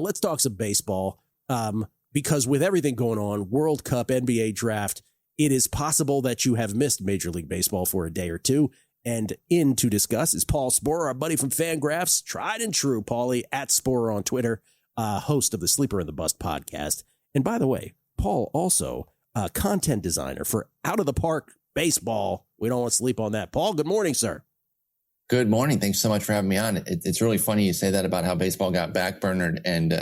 let's talk some baseball. Because with everything going on, World Cup, NBA draft, it is possible that you have missed Major League Baseball for a day or two. And in to discuss is Paul Sporer, our buddy from Fangraphs, tried and true, Paulie, at Sporer on Twitter, host of the Sleeper and the Bust podcast. And by the way, Paul also a content designer for Out of the Park Baseball. We don't want to sleep on that. Paul, good morning, sir. Good morning. Thanks so much for having me on. It's really funny you say that about how baseball got backburnered. And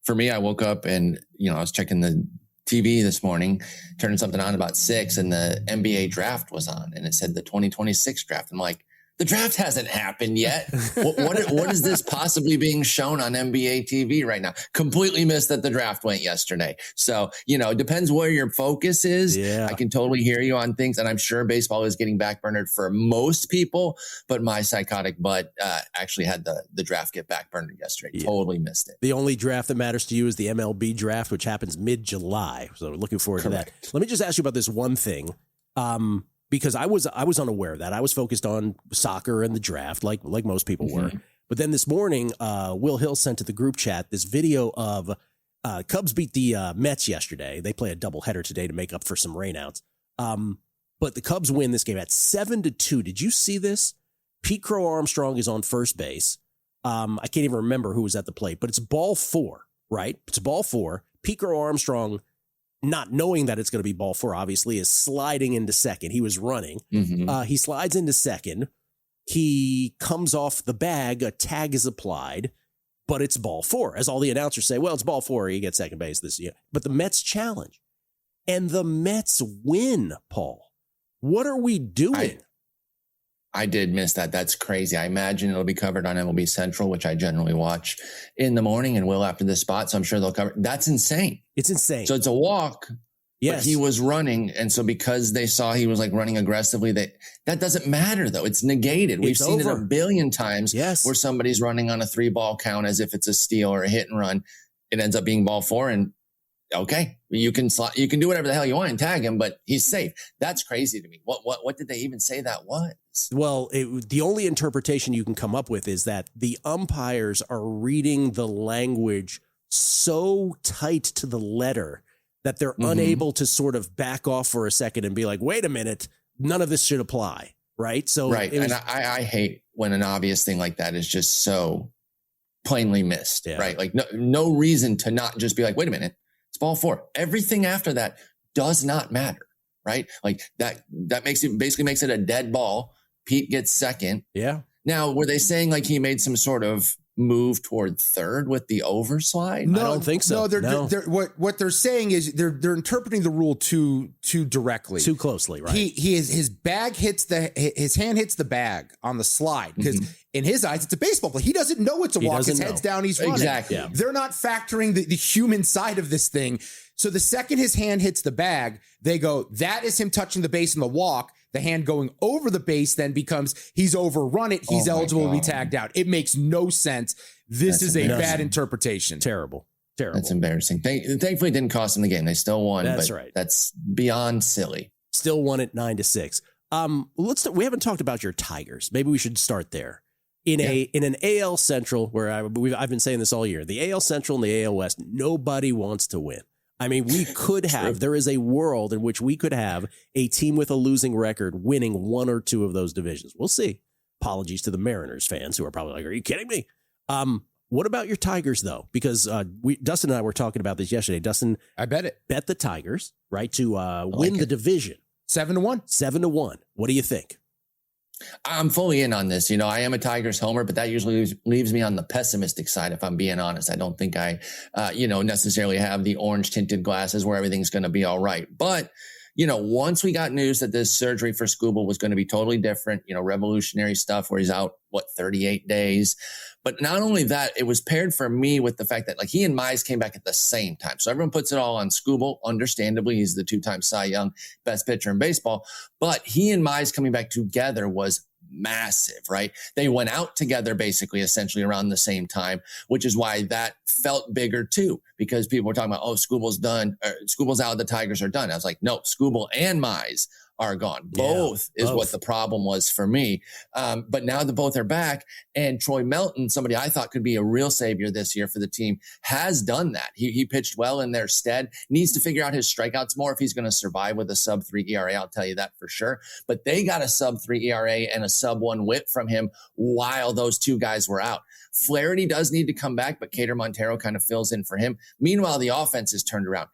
for me, I woke up and, I was checking the TV this morning, turning something on about 6, and the NBA draft was on, and it said the 2026 draft. I'm like, the draft hasn't happened yet. What is this possibly being shown on NBA TV right now? Completely missed that the draft went yesterday. So, it depends where your focus is. Yeah. I can totally hear you on things, and I'm sure baseball is getting backburnered for most people, but my psychotic butt actually had the draft get backburnered yesterday. Yeah. Totally missed it. The only draft that matters to you is the MLB draft, which happens mid-July. So looking forward Correct. to that. Let me just ask you about this one thing. Because I was unaware of that. I was focused on soccer and the draft, like most people were. But then this morning, Will Hill sent to the group chat this video of Cubs beat the Mets yesterday. They play a doubleheader today to make up for some rainouts. But the Cubs win this game at 7-2. Did you see this? Pete Crow Armstrong is on first base. I can't even remember who was at the plate, but it's ball 4, right? It's ball 4. Pete Crow Armstrong, not knowing that it's going to be ball 4, obviously, is sliding into second. He was running. He slides into second. He comes off the bag. A tag is applied, but it's ball 4. As all the announcers say, well, it's ball 4. He gets second base this year. But the Mets challenge. And the Mets win, Paul. What are we doing? I did miss that. That's crazy. I imagine it'll be covered on MLB Central, which I generally watch in the morning, and will after this spot. So I'm sure they'll cover. That's insane. It's insane. So it's a walk. Yes. But he was running. And so because they saw he was like running aggressively, that doesn't matter though. It's negated. We've seen it a billion times where somebody's running on a 3-ball count as if it's a steal or a hit and run. It ends up being ball 4, and okay, you can do whatever the hell you want and tag him, but he's safe. That's crazy to me. What did they even say that was? Well, the only interpretation you can come up with is that the umpires are reading the language so tight to the letter that they're unable to sort of back off for a second and be like, wait a minute, none of this should apply. Right. So, right. And I hate when an obvious thing like that is just so plainly missed. Yeah. Right. Like no reason to not just be like, wait a minute, it's ball 4. Everything after that does not matter. Right. Like that basically makes it a dead ball. Pete gets second. Yeah. Now, were they saying like he made some sort of move toward third with the overslide? No, I don't think so. No, what they're saying is they're interpreting the rule too directly, too closely. Right. His bag hits his hand hits the bag on the slide because in his eyes it's a baseball play. He doesn't know it's a walk. His head's down. He's running. Exactly. Yeah. They're not factoring the human side of this thing. So the second his hand hits the bag, they go, that is him touching the base in the walk. The hand going over the base then becomes he's overrun it. He's eligible to be tagged out. It makes no sense. That's a bad interpretation. Terrible. That's embarrassing. Thankfully, it didn't cost them the game. They still won. That's right. That's beyond silly. Still won it 9-6. We haven't talked about your Tigers. Maybe we should start there. In an AL Central where I've been saying this all year, the AL Central and the AL West, nobody wants to win. I mean, we could have, there is a world in which we could have a team with a losing record winning one or two of those divisions. We'll see. Apologies to the Mariners fans who are probably like, are you kidding me? What about your Tigers, though? Because Dustin and I were talking about this yesterday. Dustin, I bet the Tigers, right, to win the division. 7-1. 7-1. What do you think? I'm fully in on this. I am a Tigers homer, but that usually leaves me on the pessimistic side. If I'm being honest, I don't think I, necessarily have the orange tinted glasses where everything's going to be all right. But, once we got news that this surgery for Skubal was going to be totally different, revolutionary stuff where he's out, 38 days. But not only that, it was paired for me with the fact that like he and Mize came back at the same time. So everyone puts it all on Skubal. Understandably, he's the 2-time Cy Young best pitcher in baseball. But he and Mize coming back together was massive, right? They went out together basically essentially around the same time, which is why that felt bigger too, because people were talking about, Skubal's done, Skubal's out, the Tigers are done. I was like, no, Skubal and Mize are gone. Both is what the problem was for me. But now that both are back, and Troy Melton, somebody I thought could be a real savior this year for the team, has done that. He pitched well in their stead. Needs to figure out his strikeouts more if he's going to survive with a sub-3 ERA. I'll tell you that for sure. But they got a sub-3 ERA and a sub-1 WHIP from him while those two guys were out. Flaherty does need to come back, but Cater Montero kind of fills in for him. Meanwhile, the offense is turned around.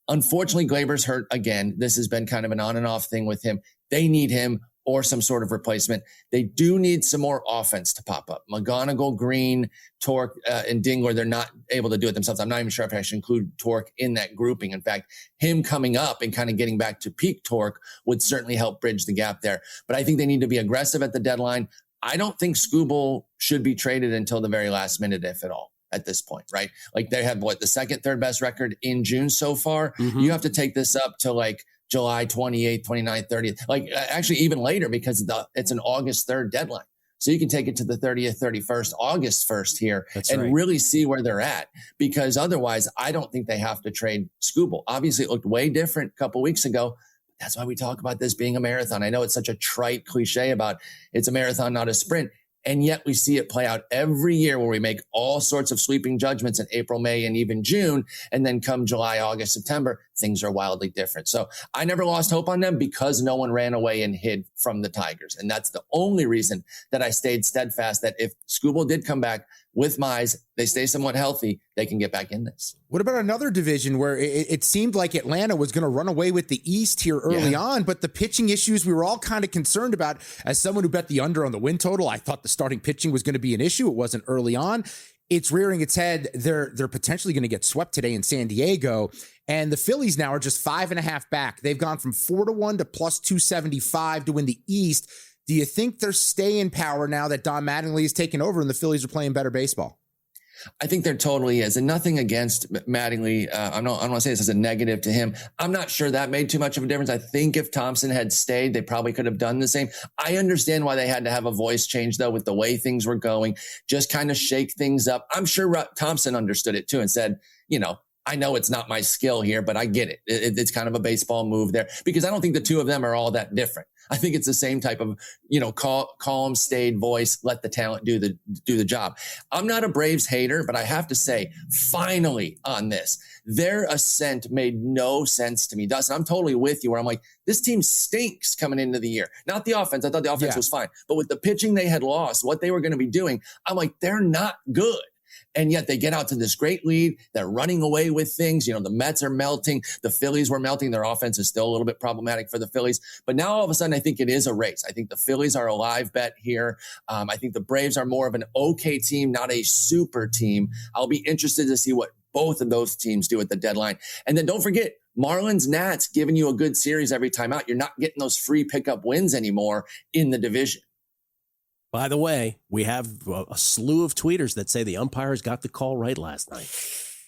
Unfortunately, Glaber's hurt again. This has been kind of an on and off thing with him. They need him or some sort of replacement. They do need some more offense to pop up. McGonigal, Green, Torque, and Dingler, they're not able to do it themselves. I'm not even sure if I should include Torque in that grouping. In fact, him coming up and kind of getting back to peak Torque would certainly help bridge the gap there. But I think they need to be aggressive at the deadline. I don't think Skubal should be traded until the very last minute, if at all, at this point, right? Like they have the second, third best record in June so far. Mm-hmm. You have to take this up to like July 28th, 29th, 30th, like actually even later because it's an August 3rd deadline. So you can take it to the 30th, 31st, August 1st here. That's and right. Really see where they're at, because otherwise I don't think they have to trade Skubal. Obviously it looked way different a couple weeks ago. That's why we talk about this being a marathon. I know it's such a trite cliche about it's a marathon, not a sprint. And yet we see it play out every year where we make all sorts of sweeping judgments in April, May, and even June. And then come July, August, September, things are wildly different. So I never lost hope on them because no one ran away and hid from the Tigers. And that's the only reason that I stayed steadfast that if Skubal did come back with Mize, they stay somewhat healthy, they can get back in this. What about another division where it seemed like Atlanta was going to run away with the East here early on, but the pitching issues we were all kind of concerned about. As someone who bet the under on the win total, I thought the starting pitching was going to be an issue. It wasn't early on. It's rearing its head. They're potentially going to get swept today in San Diego. And the Phillies now are just 5.5 back. They've gone from 4-1 to plus 275 to win the East. Do you think there's staying power now that Don Mattingly has taken over and the Phillies are playing better baseball? I think there totally is. And nothing against Mattingly. I don't want to say this as a negative to him. I'm not sure that made too much of a difference. I think if Thompson had stayed, they probably could have done the same. I understand why they had to have a voice change, though, with the way things were going, just kind of shake things up. I'm sure Thompson understood it, too, and said, I know it's not my skill here, but I get it. It's kind of a baseball move there, because I don't think the two of them are all that different. I think it's the same type of, calm, staid voice. Let the talent do the job. I'm not a Braves hater, but I have to say, finally on this, their ascent made no sense to me. Dustin, I'm totally with you where I'm like, this team stinks coming into the year. Not the offense. I thought the offense was fine, but with the pitching they had lost, what they were going to be doing, I'm like, they're not good. And yet they get out to this great lead. They're running away with things. The Mets are melting. The Phillies were melting. Their offense is still a little bit problematic for the Phillies. But now all of a sudden, I think it is a race. I think the Phillies are a live bet here. I think the Braves are more of an okay team, not a super team. I'll be interested to see what both of those teams do at the deadline. And then don't forget, Marlins, Nats giving you a good series every time out. You're not getting those free pickup wins anymore in the division. By the way, we have a slew of tweeters that say the umpires got the call right last night.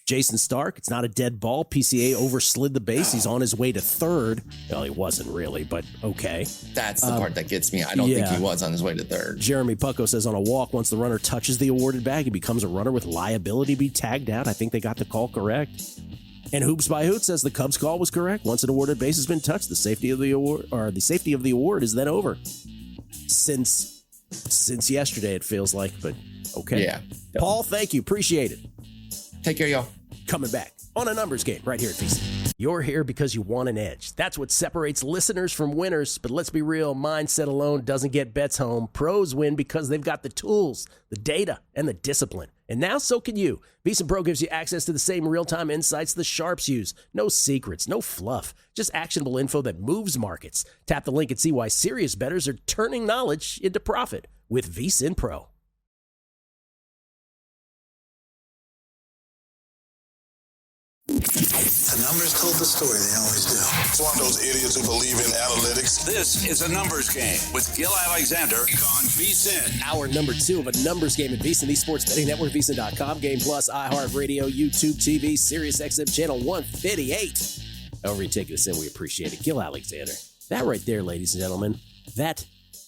Jason Stark, it's not a dead ball. PCA overslid the base. He's on his way to third. Well, he wasn't really, but okay. That's the part that gets me. I don't think he was on his way to third. Jeremy Pucko says on a walk, once the runner touches the awarded bag, he becomes a runner with liability to be tagged out. I think they got the call correct. And Hoops by Hoot says the Cubs call was correct. Once an awarded base has been touched, the safety of the award is then over. Since yesterday, it feels like, but okay. Yeah. Paul, thank you. Appreciate it. Take care, y'all. Coming back on a numbers game right here at VSiN. You're here because you want an edge. That's what separates listeners from winners. But let's be real, mindset alone doesn't get bets home. Pros win because they've got the tools, the data, and the discipline. And now so can you. VSiN Pro gives you access to the same real-time insights the sharps use. No secrets, no fluff, just actionable info that moves markets. Tap the link and see why serious bettors are turning knowledge into profit with VSiN Pro. The numbers told the story. They always do. It's one of those idiots who believe in analytics. This is a numbers game with Gil Alexander on VSiN. Hour number 2 of a numbers game at VSiN, the Sports Betting Network, VSiN.com, Game Plus, iHeartRadio, YouTube TV, Sirius XM Channel 158. However you take this in, we appreciate it. Gil Alexander. That right there, ladies and gentlemen, that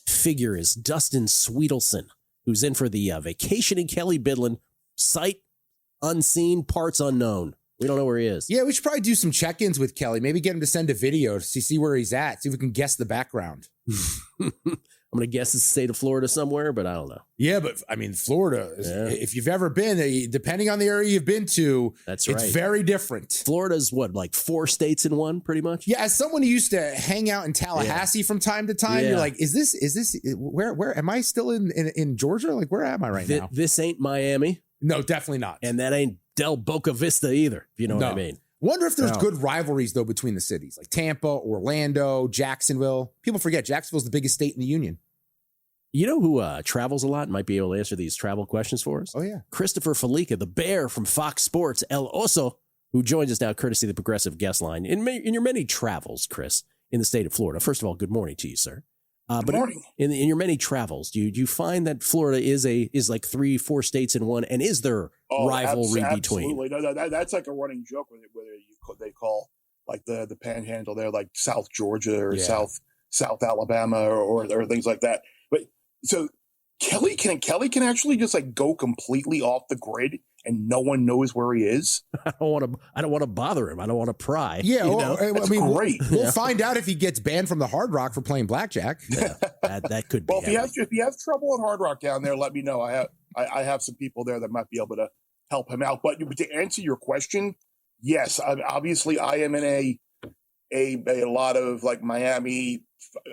figure is Dustin Sweetelson, who's in for the Vacationing Kelly Bidlin, sight unseen, parts unknown We don't know where he is. Yeah, we should probably do some check-ins with Kelly. Maybe get him to send a video to see where he's at. See if we can guess the background. I'm going to guess it's the state of Florida somewhere, but I don't know. Yeah, but I mean, Florida, if you've ever been, depending on the area you've been to, it's very different. Florida's what, like 4 states in one, pretty much? Yeah, as someone who used to hang out in Tallahassee from time to time, you're like, is this, where am I still in Georgia? Like, where am I right now? This ain't Miami. No, definitely not. And that ain't Del Boca Vista either, if you know what I mean. Wonder if there's good rivalries, though, between the cities, like Tampa, Orlando, Jacksonville. People forget Jacksonville's the biggest state in the union. You know who travels a lot and might be able to answer these travel questions for us? Oh, yeah. Christopher Felica, the bear from Fox Sports, El Oso, who joins us now courtesy of the Progressive Guest Line. In your many travels, Chris, in the state of Florida, first of all, good morning to you, sir. Good morning. In your many travels, do you find that Florida is like 3-4 states in one, and is there rivalry between? Absolutely. No, that's like a running joke whether they call like the Panhandle there like South Georgia or South Alabama or things like that. But so Kelly can actually just like go completely off the grid and no one knows where he is. I don't want to bother him. I don't want to pry. Yeah, that's great. We'll find out if he gets banned from the Hard Rock for playing blackjack. Yeah, that could be. Well, if he has trouble at Hard Rock down there, let me know. I have some people there that might be able to help him out. But to answer your question, yes, obviously I am in a lot of like Miami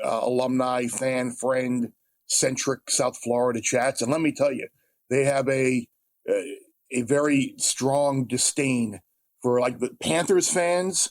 alumni, fan, friend centric South Florida chats, and let me tell you, they have a very strong disdain for like the Panthers fans,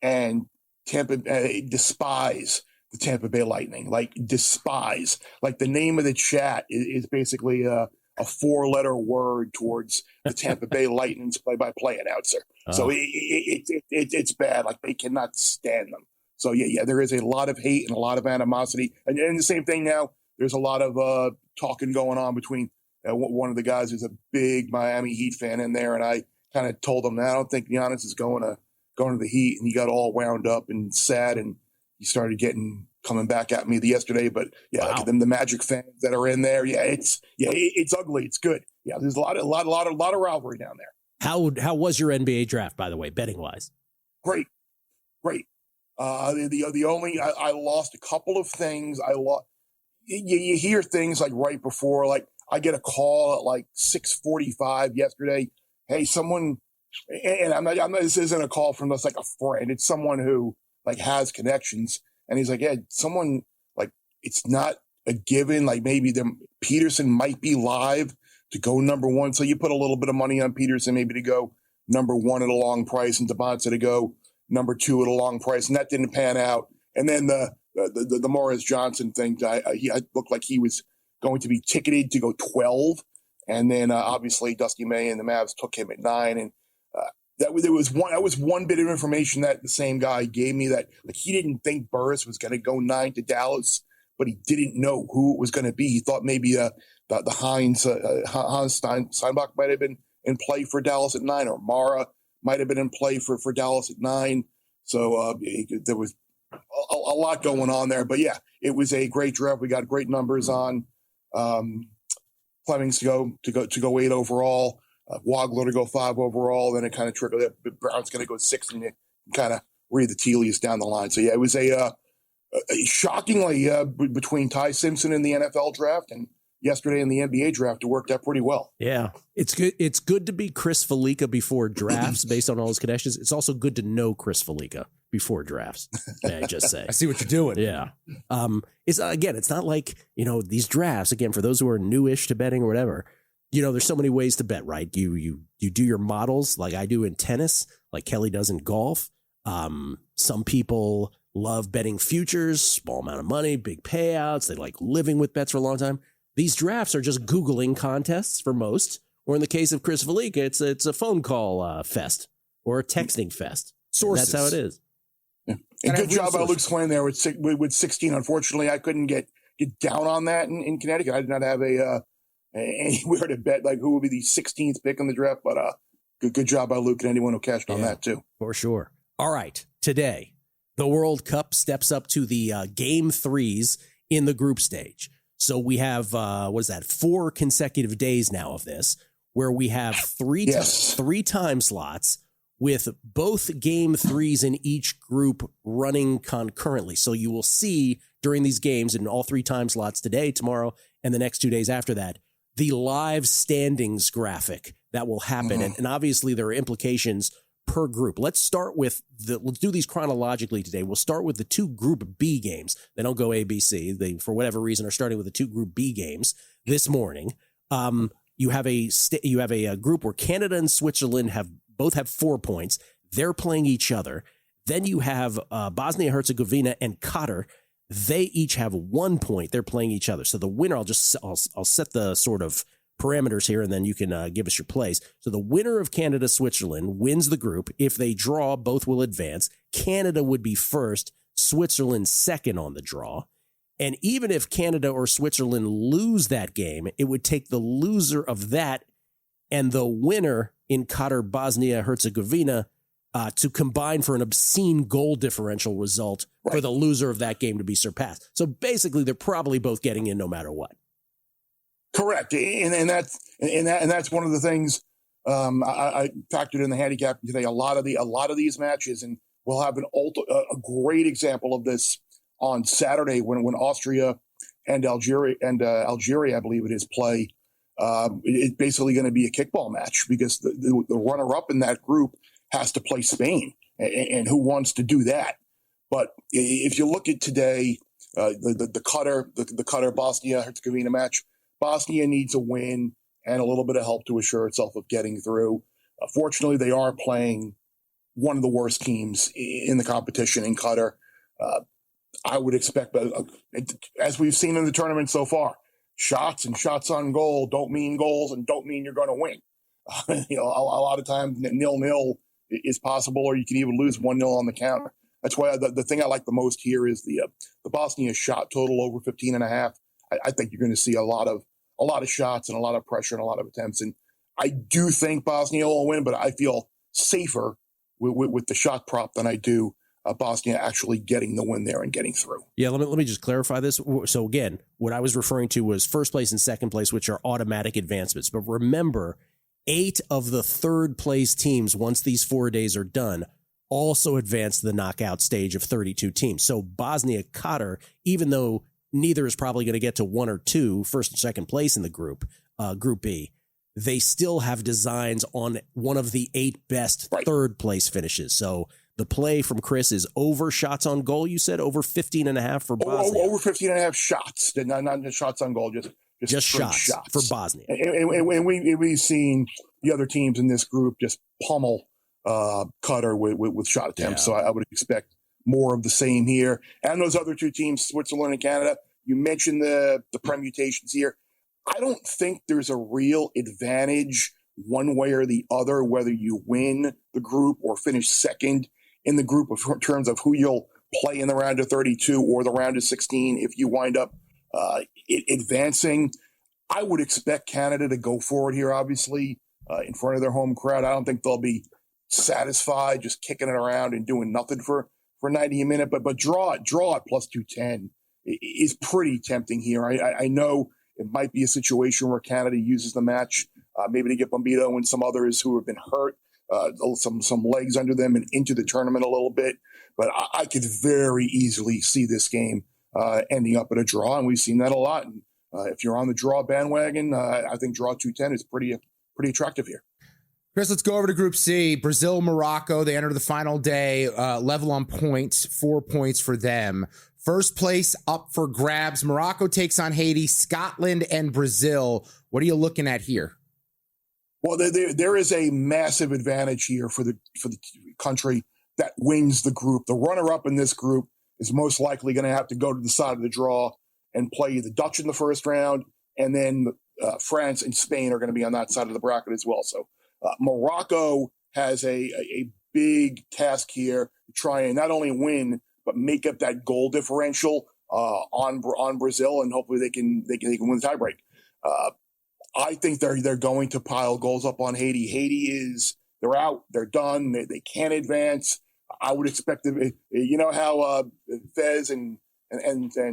and Tampa despise the Tampa Bay Lightning, like despise. Like the name of the chat is basically a 4-letter word towards the Tampa Bay Lightning's play-by-play announcer. So it's bad. Like they cannot stand them. So yeah, there is a lot of hate and a lot of animosity, and the same thing now. There's a lot of talking going on between one of the guys who's a big Miami Heat fan in there, and I kind of told him that I don't think Giannis is going to the Heat, and he got all wound up and sad, and he started coming back at me yesterday. But yeah, wow. The Magic fans that are in there, it's ugly. It's good. Yeah, there's a lot of rivalry down there. How was your NBA draft, by the way, betting wise? Great. The only I lost a couple of things. I lost. You hear things like right before, like I get a call at like 6:45 yesterday. Hey, someone, and I'm not, this isn't a call from us like a friend. It's someone who like has connections, and he's like, yeah, someone like it's not a given. Like maybe Peterson might be live to go number 1, so you put a little bit of money on Peterson maybe to go number 1 at a long price, and Devonta to go number 2 at a long price, and that didn't pan out. And then the Morris Johnson thing, he looked like he was going to be ticketed to go 12, and then obviously Dusty May and the Mavs took him at 9, and that was one bit of information that the same guy gave me, that like he didn't think Burris was going to go 9 to Dallas, but he didn't know who it was going to be. He thought maybe the Hans Steinbach might have been in play for Dallas at 9, or Mara might have been in play for Dallas at 9. So there was a lot going on there, but yeah, it was a great draft. We got great numbers on Flemings to go 8 overall, Wagler to go 5 overall. Then it kind of trickled up. Brown's going to go 6, and you kind of read the tea leaves down the line. So yeah, it was a shockingly between Ty Simpson in the NFL draft and yesterday in the NBA draft, it worked out pretty well. Yeah, it's good. It's good to be Chris Felica before drafts based on all his connections. It's also good to know Chris Felica before drafts. May I just say? I see what you're doing. Yeah. It's not like, these drafts, again, for those who are newish to betting or whatever, there's so many ways to bet, right? You do your models like I do in tennis, like Kelly does in golf. Some people love betting futures, small amount of money, big payouts. They like living with bets for a long time. These drafts are just Googling contests for most, or in the case of Chris Felica, it's a phone call fest or a texting fest. Sources. That's how it is. Yeah. And good job by Luke Swain there with 16. Unfortunately, I couldn't get down on that in Connecticut. I did not have anywhere to bet like who would be the 16th pick in the draft, but good job by Luke and anyone who cashed on that too. For sure. All right, today the World Cup steps up to the game 3s in the group stage. So we have, 4 consecutive days now of this, where we have three time slots with both game threes in each group running concurrently. So you will see during these games in all 3 time slots today, tomorrow, and the next 2 days after that, the live standings graphic that will happen. And obviously there are implications per group. Let's do these chronologically today. We'll start with the 2 Group B games. They don't go A, B, C. They, for whatever reason, are starting with the 2 Group B games this morning. You have a group where Canada and Switzerland both have 4 points. They're playing each other. Then you have Bosnia-Herzegovina and Qatar. They each have 1 point. They're playing each other. So the winner, I'll set the sort of parameters here, and then you can give us your plays. So the winner of Canada-Switzerland wins the group. If they draw, both will advance. Canada would be first, Switzerland second on the draw. And even if Canada or Switzerland lose that game, it would take the loser of that and the winner in Qatar, Bosnia-Herzegovina to combine for an obscene goal differential result for the loser of that game to be surpassed. So basically, they're probably both getting in no matter what. Correct, and that's one of the things I factored in the handicapping today. A lot of these matches, and we'll have a great example of this on Saturday when Austria and Algeria, I believe it is, play. It's basically going to be a kickball match because the runner-up in that group has to play Spain, and who wants to do that? But if you look at today, the Qatar Bosnia-Herzegovina match, Bosnia needs a win and a little bit of help to assure itself of getting through. Fortunately, they are playing one of the worst teams in the competition in Qatar. I would expect, as we've seen in the tournament so far, shots and shots on goal don't mean goals and don't mean you're going to win. A lot of times 0-0 is possible, or you can even lose 1-0 on the counter. That's why the thing I like the most here is the Bosnia shot total over 15.5. I think you're going to see a lot of shots and a lot of pressure and a lot of attempts. And I do think Bosnia will win, but I feel safer with the shot prop than I do Bosnia actually getting the win there and getting through. Yeah, let me just clarify this. So again, what I was referring to was first place and second place, which are automatic advancements. But remember, 8 of the third place teams, once these 4 days are done, also advance to the knockout stage of 32 teams. So Bosnia, Qatar, even though neither is probably going to get to 1 or 2, first and second place in the group, Group B, they still have designs on one of the 8 best third place finishes. So the play from Chris is over shots on goal. You said over 15.5 for Bosnia. Over 15.5 shots, not just shots on goal, just shots for Bosnia. And we've seen the other teams in this group just pummel Qatar with shot attempts. Yeah. So I would expect more of the same here. And those other 2 teams, Switzerland and Canada, you mentioned the permutations here. I don't think there's a real advantage one way or the other, whether you win the group or finish second in the group in terms of who you'll play in the round of 32 or the round of 16 if you wind up advancing. I would expect Canada to go forward here, obviously, in front of their home crowd. I don't think they'll be satisfied just kicking it around and doing nothing for 90 a minute, but draw at plus 210 is pretty tempting here. I know it might be a situation where Canada uses the match, maybe to get Bombito and some others who have been hurt, some legs under them and into the tournament a little bit. But I could very easily see this game ending up at a draw, and we've seen that a lot. And if you're on the draw bandwagon, I think draw 210 is pretty attractive here. Chris, let's go over to Group C. Brazil, Morocco. They enter the final day, level on points, 4 points for them. First place up for grabs. Morocco takes on Haiti, Scotland, and Brazil. What are you looking at here? Well, there is a massive advantage here for the country that wins the group. The runner-up in this group is most likely going to have to go to the side of the draw and play the Dutch in the first round, and then France and Spain are going to be on that side of the bracket as well. So Morocco has a big task here to try and not only win but make up that goal differential on Brazil, and hopefully they can win the tiebreak. I think they're going to pile goals up on Haiti. Haiti they're out, they're done, they can't advance. I would expect them. You know how Fez and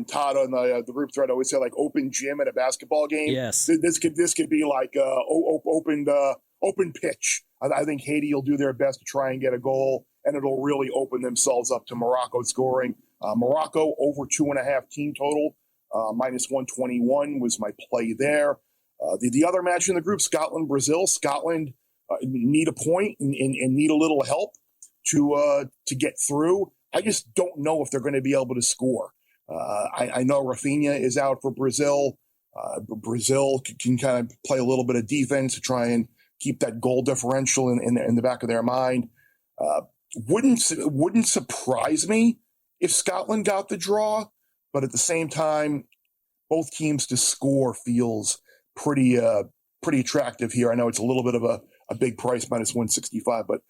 Todd on the group thread always say like open gym at a basketball game. Yes, this could be like opened open pitch. I think Haiti will do their best to try and get a goal, and it'll really open themselves up to Morocco scoring. Morocco over 2.5 team total, minus 121 was my play there. The other match in the group, Scotland, Brazil. Scotland need a point and need a little help to get through. I just don't know if they're going to be able to score. I know Rafinha is out for Brazil. Brazil can kind of play a little bit of defense to try and keep that goal differential in the back of their mind. Wouldn't surprise me if Scotland got the draw, but at the same time, both teams to score feels pretty attractive here. I know it's a little bit of a big price, minus 165, but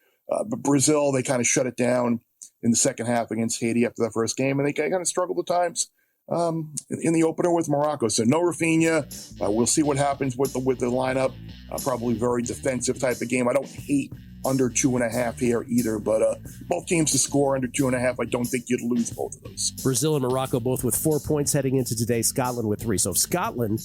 Brazil, they kind of shut it down in the second half against Haiti after the first game, and they kind of struggled at times in the opener with Morocco. So no Rafinha. We'll see what happens with the lineup. Probably very defensive type of game. I don't hate under 2.5 here either, but both teams to score under 2.5. I don't think you'd lose both of those. Brazil and Morocco both with 4 points heading into today. Scotland with 3. So if Scotland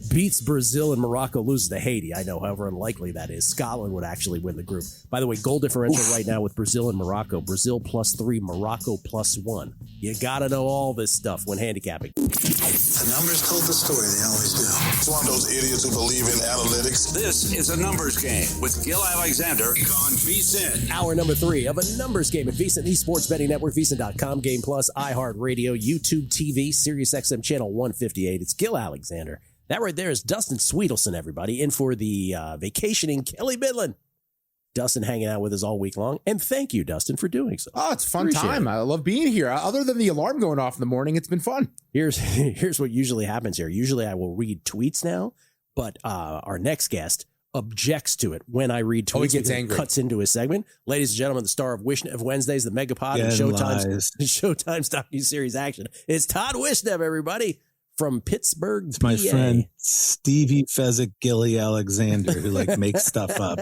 beats Brazil and Morocco loses to Haiti, I know however unlikely that is, Scotland would actually win the group. By the way, goal differential right now with Brazil and Morocco. Brazil +3, Morocco +1. You got to know all this stuff when handicapping. The numbers told the story. They always do. It's one of those idiots who believe in analytics. This is a numbers game with Gil Alexander on VSiN. Hour number 3 of a numbers game at VSiN, the Sports Betting Network, VSiN.com, Game Plus, iHeartRadio, YouTube TV, Sirius XM Channel 158. It's Gil Alexander. That right there is Dustin Sweetelson, everybody, in for the vacationing Kelly Midland. Dustin hanging out with us all week long. And thank you, Dustin, for doing so. Oh, it's a fun time. I love being here. Other than the alarm going off in the morning, it's been fun. Here's what usually happens here. Usually I will read tweets now, but our next guest objects to it when I read tweets. He gets angry. Cuts into his segment. Ladies and gentlemen, the star of Wednesdays, the Megapod, and Showtime's docu-series action. It's Todd Wishnev, everybody. From Pittsburgh, it's my friend Stevie Fezzik Gilly Alexander who makes stuff up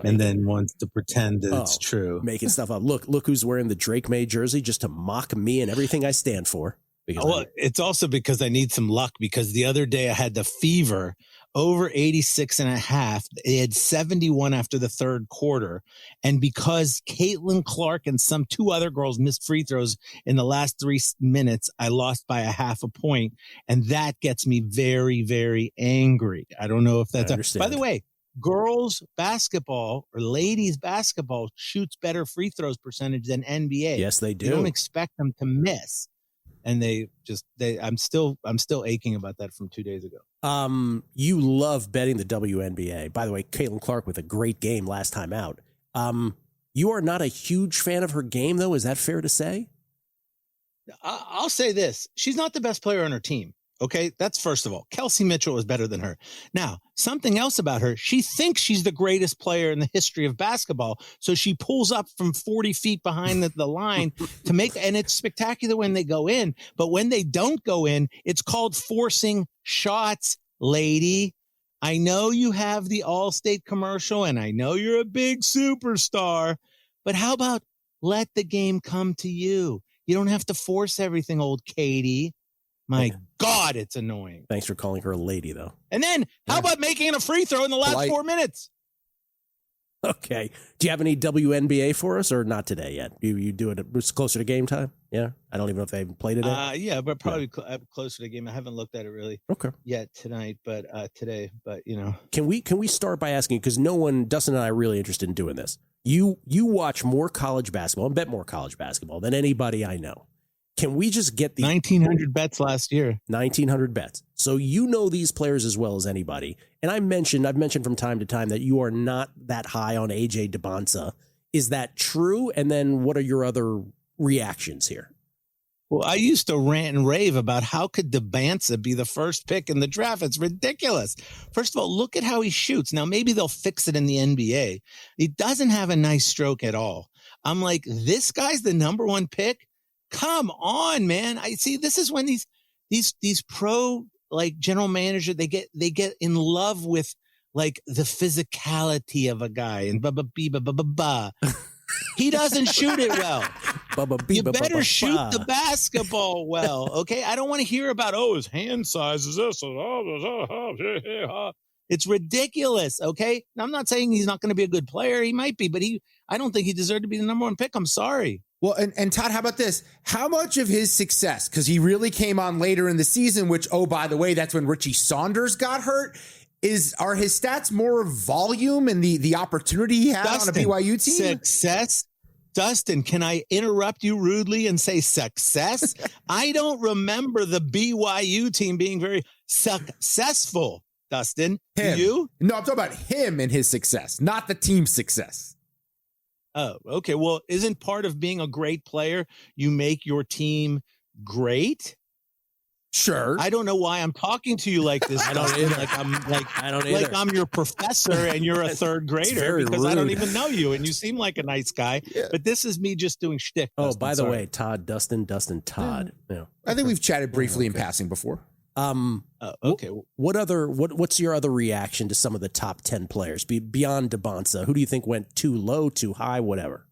and then wants to pretend that it's true. Making stuff up. Look who's wearing the Drake May jersey just to mock me and everything I stand for. It's also because I need some luck because the other day I had the fever over 86.5. They had 71 after the third quarter. And because Caitlin Clark and some 2 other girls missed free throws in the last 3 minutes, I lost by a half a point. And that gets me very, very angry. I don't know if that's... By the way, girls basketball or ladies basketball shoots better free throws percentage than NBA. Yes, they do. You don't expect them to miss. And I'm still aching about that from 2 days ago. You love betting the WNBA. By the way, Caitlin Clark with a great game last time out. You are not a huge fan of her game, though. Is that fair to say? I'll say this. She's not the best player on her team. Okay, that's first of all. Kelsey Mitchell is better than her. Now, something else about her, she thinks she's the greatest player in the history of basketball. So she pulls up from 40 feet behind the line to make, and it's spectacular when they go in. But when they don't go in, it's called forcing shots, lady. I know you have the Allstate commercial, and I know you're a big superstar, but how about let the game come to you? You don't have to force everything, old Katie. My God, it's annoying. Thanks for calling her a lady, though. And then, how about making a free throw in the last 4 minutes? Okay. Do you have any WNBA for us, or not today yet? You do it closer to game time? Yeah? I don't even know if they even played it yet. Yeah, but probably closer to game. I haven't looked at it really yet tonight, but today. But, you know. Can we start by asking, because Dustin and I are really interested in doing this. You watch more college basketball and bet more college basketball than anybody I know. Can we just get the 1,900 bets last year? 1,900 bets. So you know these players as well as anybody. And I've mentioned from time to time that you are not that high on AJ DeBonsa. Is that true? And then what are your other reactions here? Well, I used to rant and rave about how could DeBonsa be the first pick in the draft. It's ridiculous. First of all, look at how he shoots. Now, maybe they'll fix it in the NBA. He doesn't have a nice stroke at all. I'm like, this guy's the number 1 pick? Come on, man. I see this is when these pro general manager, they get in love with the physicality of a guy and he doesn't shoot it well. You better shoot the basketball well. Okay. I don't want to hear about, his hand size is this. It's ridiculous. Okay. Now, I'm not saying he's not going to be a good player. He might be, but I don't think he deserved to be the number one pick. I'm sorry. Well, and Todd, how about this? How much of his success, because he really came on later in the season, which, oh, by the way, that's when Richie Saunders got hurt, are his stats more of volume and the opportunity he had on a BYU team? Success? Dustin, can I interrupt you rudely and say success? I don't remember the BYU team being very successful, Dustin. Him. Do you? No, I'm talking about him and his success, not the team's success. Oh, okay. Well, isn't part of being a great player you make your team great? Sure. I don't know why I'm talking to you like this. I don't either. I don't either. Like I'm your professor and you're a third grader because rude. I don't even know you and you seem like a nice guy. Yeah. But this is me just doing shtick. Oh, Dustin, by the way, Todd, Dustin, Todd. Yeah. I think we've chatted briefly in passing before. Okay. What's your other reaction to some of the top 10 players beyond Debonsa? Who do you think went too low, too high, whatever?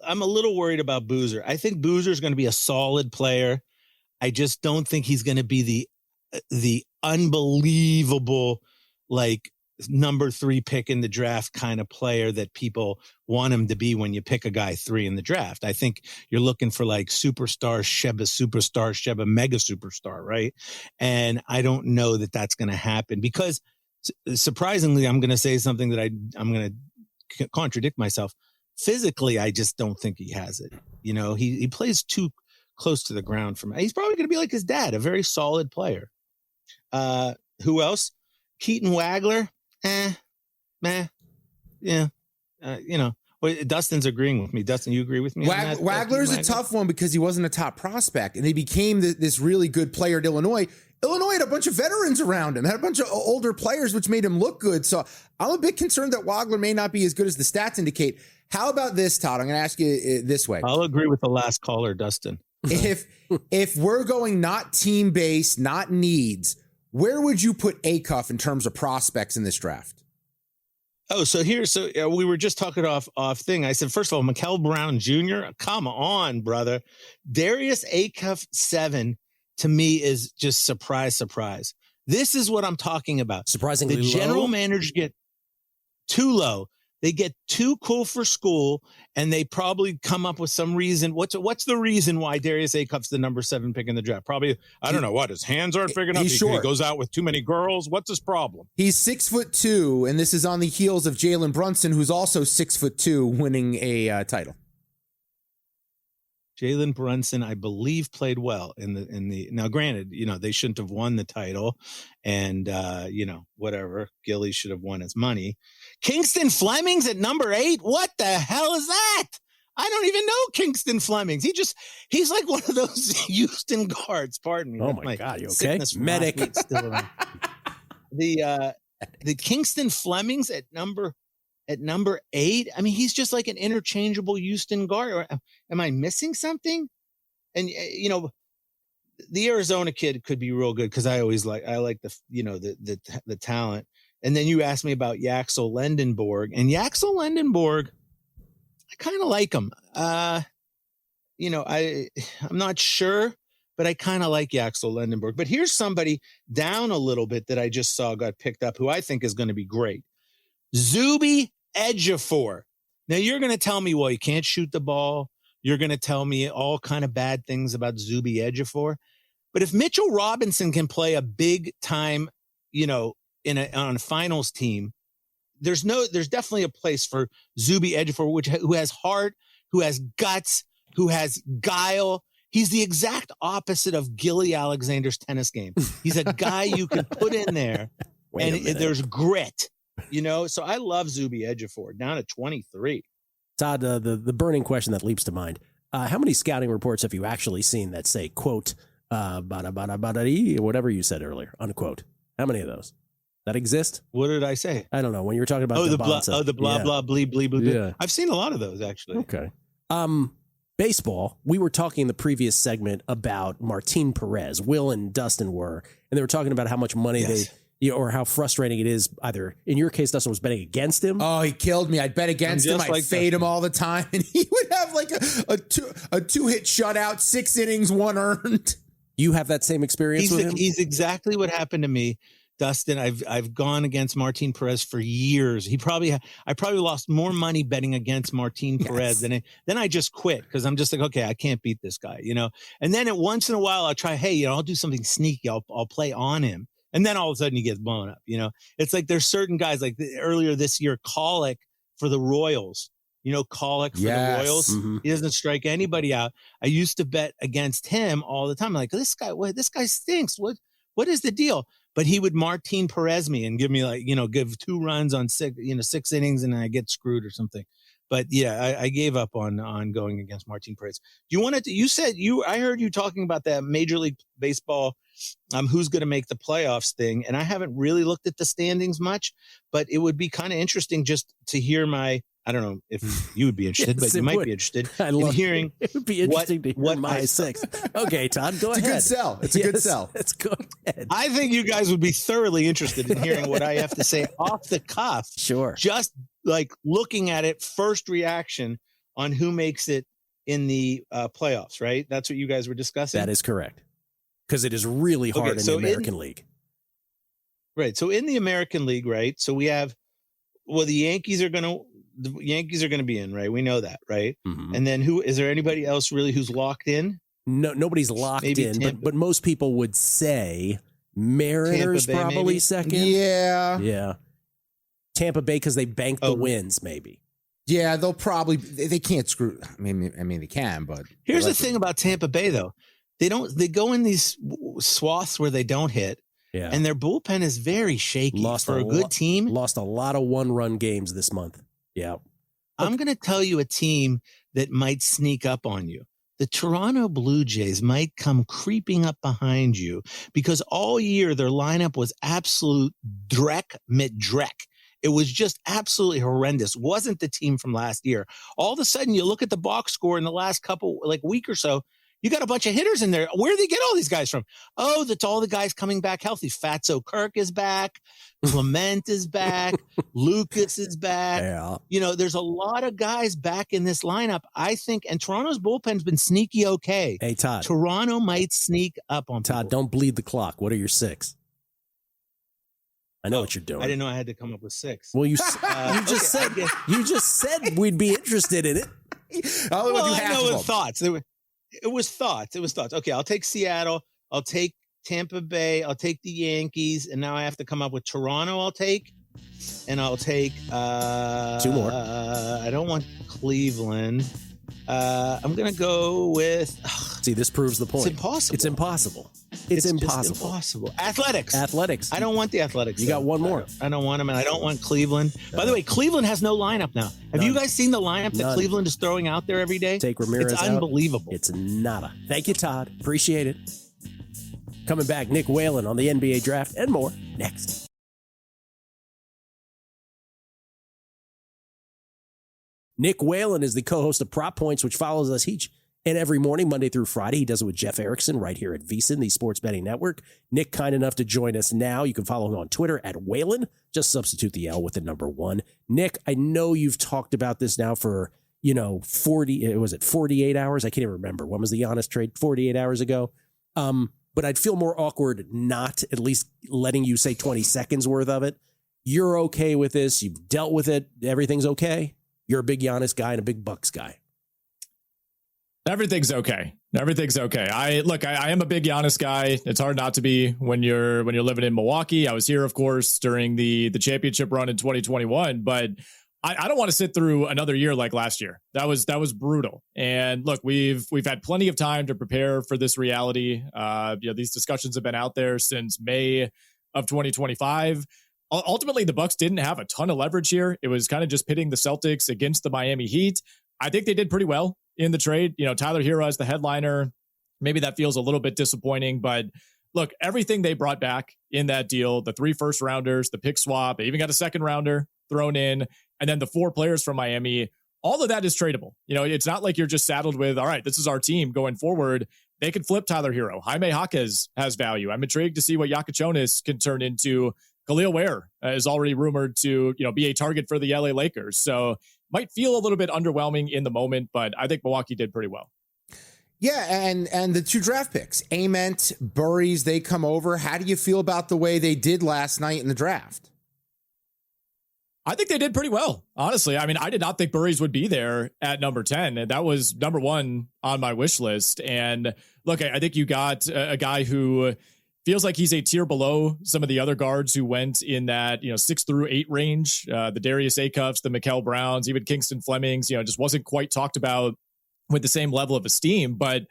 I'm a little worried about Boozer. I think Boozer's going to be a solid player. I just don't think he's going to be the unbelievable, like, number 3 pick in the draft kind of player that people want him to be when you pick a guy 3 in the draft. I think you're looking for like superstar, Sheba mega superstar, right? And I don't know that that's going to happen because surprisingly, I'm going to say something that I'm going to contradict myself. Physically, I just don't think he has it. You know, he plays too close to the ground for me. He's probably going to be like his dad, a very solid player. Who else? Keaton Wagler. Yeah. You know, Dustin's agreeing with me. Dustin, you agree with me? Wagler's a tough one because he wasn't a top prospect and he became this really good player at Illinois. Illinois had a bunch of veterans around him, had a bunch of older players, which made him look good. So I'm a bit concerned that Wagler may not be as good as the stats indicate. How about this, Todd? I'm going to ask you this way. I'll agree with the last caller, Dustin. If we're going not team-based, not needs, where would you put Acuff in terms of prospects in this draft? Oh, we were just talking off thing. I said, first of all, Mikel Brown Jr., come on, brother. Darius Acuff 7 to me is just surprise. This is what I'm talking about. Surprisingly low. The general managers get too low. They get too cool for school, and they probably come up with some reason. What's the reason why Darius Acuff's the number 7 pick in the draft? Probably, I don't know what. His hands aren't big enough. He goes out with too many girls. What's his problem? He's 6'2", and this is on the heels of Jalen Brunson, who's also 6'2", winning a title. Jalen Brunson, I believe, played well in the. Now, granted, you know, they shouldn't have won the title, and you know, whatever. Gilly should have won his money. Kingston Fleming's at number 8. What the hell is that? I don't even know Kingston Flemings. He's like one of those Houston guards. Pardon me. Oh my God, you okay? Medic. The Kingston Flemings at number 8. I mean, he's just like an interchangeable Houston guard. Or am I missing something? And you know, the Arizona kid could be real good because I like the talent. And then you asked me about Yaxel Lendenborg, and Yaxel Lendenborg, I kind of like him. You know, I'm not sure, but I kind of like Yaxel Lendenborg. But here's somebody down a little bit that I just saw got picked up who I think is going to be great. Zuby Ejiofor. Now you're going to tell me, well, you can't shoot the ball. You're going to tell me all kind of bad things about Zuby Ejiofor. But if Mitchell Robinson can play a big time, you know, on a finals team, there's definitely a place for Zuby Ejiofor, who has heart, who has guts, who has guile. He's the exact opposite of Gilly Alexander's tennis game. He's a guy you can put in there, and there's grit. You know, so I love Zuby Ejiofor down at 23. Todd, the burning question that leaps to mind: how many scouting reports have you actually seen that say "quote whatever you said earlier"? Unquote. How many of those that exist? What did I say? I don't know. When you were talking about the blah bleep bleep bleep. Yeah. I've seen a lot of those actually. Okay. Baseball. We were talking in the previous segment about Martin Perez. Will and Dustin were, and they were talking about how much money or how frustrating it is. Either in your case, Dustin was betting against him. Oh, he killed me. I'd bet against him. I'd fade him all the time, and he would have like a two-hit shutout, 6 innings, 1 earned. You have that same experience with him? He's exactly what happened to me, Dustin. I've gone against Martin Perez for years. I probably lost more money betting against Martin Perez than I just quit because I'm just like, okay, I can't beat this guy, And then once in a while I'll try, hey, I'll do something sneaky. I'll play on him. And then all of a sudden he gets blown up, It's like there's certain guys like earlier this year, Colic for the Royals. Colic for the Royals. Mm-hmm. He doesn't strike anybody out. I used to bet against him all the time. I'm like, this guy stinks. What is the deal? But he would Martin Perez me and give me give 2 runs on 6 innings and I get screwed or something. But yeah, I gave up on going against Martin Perez. I heard you talking about that Major League Baseball, who's going to make the playoffs thing. And I haven't really looked at the standings much, but it would be kind of interesting just to hear I don't know if you would be interested, but you might be interested in hearing. It would be interesting to hear my 6. Okay, Todd, go ahead. It's a good sell. It's a good sell. Let's go ahead. I think you guys would be thoroughly interested in hearing what I have to say off the cuff. Sure. Just like looking at it, first reaction on who makes it in the playoffs, right? That's what you guys were discussing? That is correct. Because it is really hard in the American League. Right. So in the American League, right? So we have, the Yankees are going to be in, right? We know that, right? Mm-hmm. And then is there anybody else really who's locked in? No, nobody's locked in, but most people would say Mariners probably maybe? Second. Yeah. Yeah. Tampa Bay because they banked the wins, maybe. Yeah, they'll probably they can't screw. I mean they can, but here's the thing about Tampa Bay though. They go in these swaths where they don't hit. Yeah. And their bullpen is very shaky for a good team. Lost a lot of 1-run games this month. Yeah. I'm going to tell you a team that might sneak up on you. The Toronto Blue Jays might come creeping up behind you because all year their lineup was absolute dreck mit dreck. It was just absolutely horrendous. Wasn't the team from last year. All of a sudden you look at the box score in the last week or so, you got a bunch of hitters in there. Where do they get all these guys from? Oh, that's all the guys coming back healthy. Fatso Kirk is back. Clement is back. Lucas is back. Yeah. There's a lot of guys back in this lineup, I think. And Toronto's bullpen's been sneaky okay. Hey, Todd. Toronto might sneak up on Todd, don't bleed the clock. What are your 6? I know what you're doing. I didn't know I had to come up with 6. Well, you just said we'd be interested in it. I know with thoughts. It was thoughts. Okay, I'll take Seattle. I'll take Tampa Bay. I'll take the Yankees. And now I have to come up with Toronto I'll take. And I'll take 2 more. I don't want Cleveland. I'm going to go with... See, this proves the point. It's impossible. It's impossible. It's impossible. Athletics. I don't want the Athletics. You got one more. I don't want them, and I don't want Cleveland. By the way, Cleveland has no lineup now. Have you guys seen the lineup that Cleveland is throwing out there every day? Take Ramirez It's unbelievable. It's nada. Thank you, Todd. Appreciate it. Coming back, Nick Whalen on the NBA draft and more next. Nick Whalen is the co-host of Prop Points, which follows us each and every morning, Monday through Friday. He does it with Jeff Erickson right here at VSiN, the Sports Betting Network. Nick, kind enough to join us now. You can follow him on Twitter at Whalen. Just substitute the L with the number 1. Nick, I know you've talked about this now for, 48 hours? I can't even remember. When was the Giannis trade? 48 hours ago. But I'd feel more awkward not at least letting you say 20 seconds worth of it. You're okay with this. You've dealt with it. Everything's okay. You're a big Giannis guy and a big Bucks guy. Everything's okay. I am a big Giannis guy. It's hard not to be when you're living in Milwaukee. I was here, of course, during the championship run in 2021, but I don't want to sit through another year like last year. That was brutal. And look, we've had plenty of time to prepare for this reality. These discussions have been out there since May of 2025. Ultimately, the Bucks didn't have a ton of leverage here. It was kind of just pitting the Celtics against the Miami Heat. I think they did pretty well in the trade. Tyler Hero as the headliner. Maybe that feels a little bit disappointing, but look, everything they brought back in that deal, the 3 first-rounders, the pick swap, they even got a second-rounder thrown in, and then the 4 players from Miami, all of that is tradable. It's not like you're just saddled with, all right, this is our team going forward. They could flip Tyler Hero. Jaime Jaquez has value. I'm intrigued to see what Yakachonis can turn into. Khalil Ware is already rumored to, be a target for the LA Lakers. So might feel a little bit underwhelming in the moment, but I think Milwaukee did pretty well. Yeah, and the 2 draft picks, Ament, Burries, they come over. How do you feel about the way they did last night in the draft? I think they did pretty well, honestly. I mean, I did not think Burries would be there at number 10. And that was number 1 on my wish list. And look, I think you got a guy who feels like he's a tier below some of the other guards who went in that, 6 through 8 range. The Darius Acuffs, the Mikal Browns, even Kingston Flemings, just wasn't quite talked about with the same level of esteem. But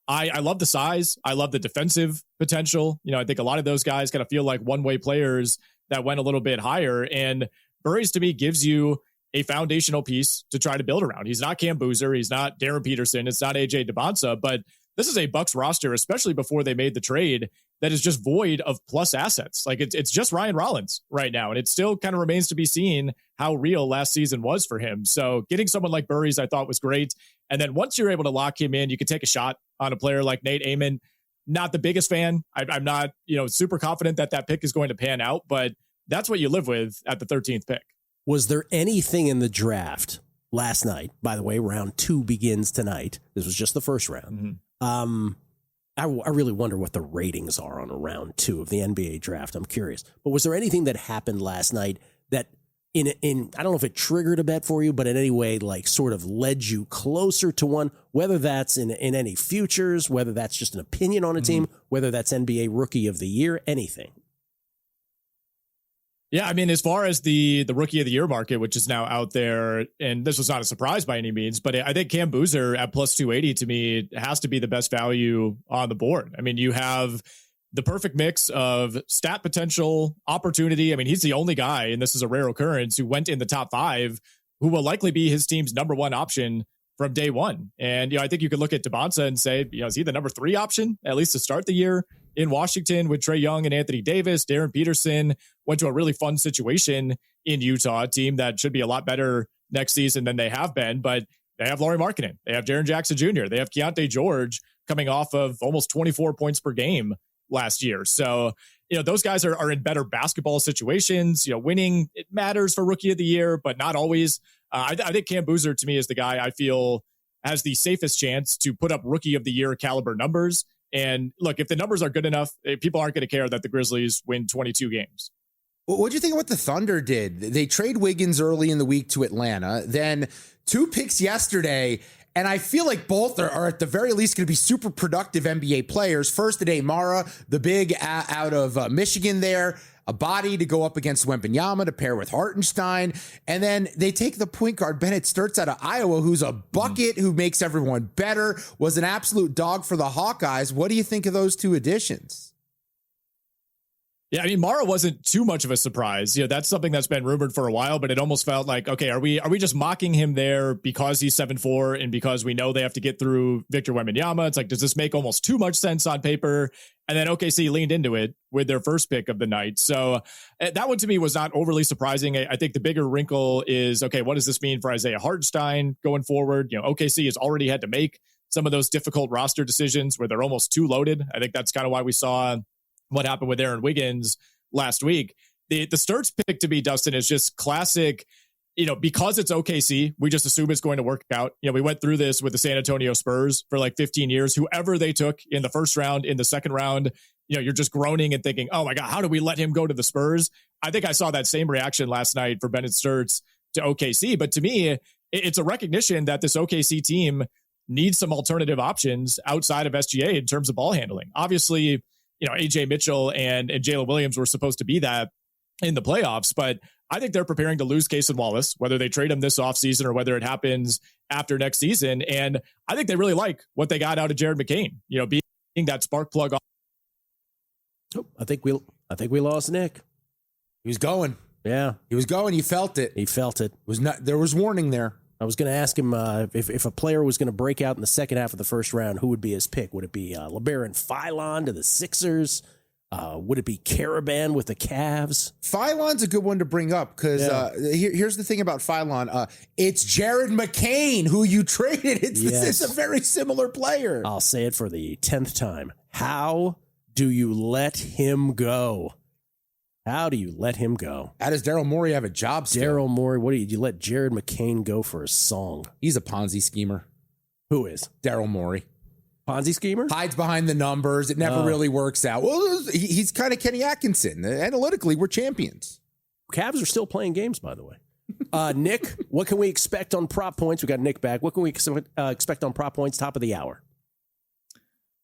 I love the size. I love the defensive potential. I think a lot of those guys kind of feel like one-way players that went a little bit higher. And Burries, to me, gives you a foundational piece to try to build around. He's not Cam Boozer. He's not Darren Peterson. It's not AJ Debonsa. But this is a Bucks roster, especially before they made the trade, that is just void of plus assets. Like it's just Ryan Rollins right now. And it still kind of remains to be seen how real last season was for him. So getting someone like Burries, I thought was great. And then once you're able to lock him in, you can take a shot on a player like Nate Amon. Not the biggest fan. I'm not, super confident that pick is going to pan out, but that's what you live with at the 13th pick. Was there anything in the draft last night? By the way, round 2 begins tonight. This was just the first round. Mm-hmm. I really wonder what the ratings are on a round 2 of the NBA draft. I'm curious. But was there anything that happened last night that in I don't know if it triggered a bet for you, but in any way, like sort of led you closer to one, whether that's in any futures, whether that's just an opinion on a team, whether that's NBA Rookie of the Year, anything? Yeah, I mean, as far as the Rookie of the Year market, which is now out there, and this was not a surprise by any means, but I think Cam Boozer at plus 280 to me has to be the best value on the board. I mean, you have the perfect mix of stat potential, opportunity. I mean, he's the only guy, and this is a rare occurrence, who went in the top 5, who will likely be his team's number 1 option from day one. And, I think you could look at Debonsa and say, is he the number 3 option, at least to start the year in Washington with Trae Young and Anthony Davis? Darren Peterson went to a really fun situation in Utah, a team that should be a lot better next season than they have been, but they have Lauri Markkanen. They have Jaren Jackson Jr. They have Keontae George coming off of almost 24 points per game last year. So, those guys are in better basketball situations. Winning, it matters for Rookie of the Year, but not always. I think Cam Boozer, to me, is the guy I feel has the safest chance to put up Rookie of the Year caliber numbers. And look, if the numbers are good enough, people aren't going to care that the Grizzlies win 22 games. What do you think of what the Thunder did? They trade Wiggins early in the week to Atlanta, then 2 picks yesterday, and I feel like both are at the very least going to be super productive NBA players. First today, Mara, the big out of Michigan there, a body to go up against Wembanyama to pair with Hartenstein. And then they take the point guard, Bennett Sturtz, out of Iowa, who's a bucket, who makes everyone better, was an absolute dog for the Hawkeyes. What do you think of those 2 additions? Yeah, I mean, Mara wasn't too much of a surprise. That's something that's been rumored for a while, but it almost felt like, okay, are we just mocking him there because he's 7'4" and because we know they have to get through Victor Wembanyama? It's like, does this make almost too much sense on paper? And then OKC leaned into it with their first pick of the night. So that one to me was not overly surprising. I think the bigger wrinkle is, okay, what does this mean for Isaiah Hartenstein going forward? OKC has already had to make some of those difficult roster decisions where they're almost too loaded. I think that's kind of why we saw what happened with Aaron Wiggins last week. The Sturtz pick to me, Dustin, is just classic. Because it's OKC, we just assume it's going to work out. We went through this with the San Antonio Spurs for like 15 years. Whoever they took in the first round, in the second round, you're just groaning and thinking, oh my God, how do we let him go to the Spurs? I think I saw that same reaction last night for Bennett Sturtz to OKC. But to me, it's a recognition that this OKC team needs some alternative options outside of SGA in terms of ball handling. Obviously, AJ Mitchell and Jalen Williams were supposed to be that in the playoffs, but I think they're preparing to lose Cason Wallace, whether they trade him this offseason or whether it happens after next season. And I think they really like what they got out of Jared McCain, being that spark plug. Oh, I think we lost Nick. He was going. Yeah. He was going. You felt it. He felt it. There was warning there. I was going to ask him if a player was going to break out in the second half of the first round, who would be his pick? Would it be LeBaron Philon to the Sixers? Would it be Caravan with the Cavs? Philon's a good one to bring up because here's the thing about Philon. It's Jared McCain who you traded. It's a very similar player. I'll say it for the 10th time. How do you let him go? How do you let him go? How does Daryl Morey have a job still? Daryl Morey, what do you let Jared McCain go for a song? He's a Ponzi schemer. Who is? Daryl Morey. Ponzi schemer? Hides behind the numbers. It never really works out. Well, he's kind of Kenny Atkinson. Analytically, we're champions. Cavs are still playing games, by the way. Nick, what can we expect on prop points? We got Nick back. What can we expect on prop points top of the hour?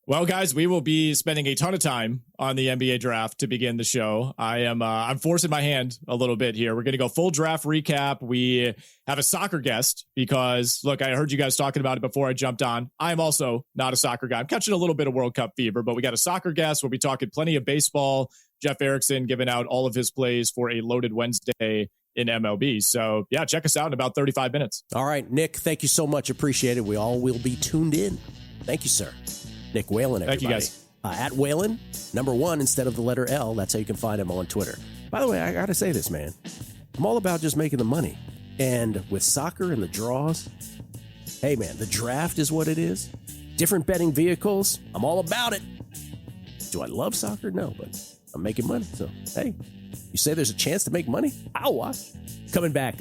Well, guys, we will be spending a ton of time on the NBA draft to begin the show. I'm forcing my hand a little bit here. We're going to go full draft recap. We have a soccer guest because, look, I heard you guys talking about it before I jumped on. I'm also not a soccer guy. I'm catching a little bit of World Cup fever, but we got a soccer guest. We'll be talking plenty of baseball. Jeff Erickson giving out all of his plays for a loaded Wednesday in MLB. So, yeah, check us out in about 35 minutes. All right, Nick, thank you so much. Appreciate it. We all will be tuned in. Thank you, sir. Nick Whalen, everybody. Thank you, guys. At Whalen, number 1 instead of the letter L. That's how you can find him on Twitter. By the way, I got to say this, man. I'm all about just making the money. And with soccer and the draws, hey, man, the draft is what it is. Different betting vehicles, I'm all about it. Do I love soccer? No, but I'm making money. So, hey, you say there's a chance to make money? I'll watch. Coming back,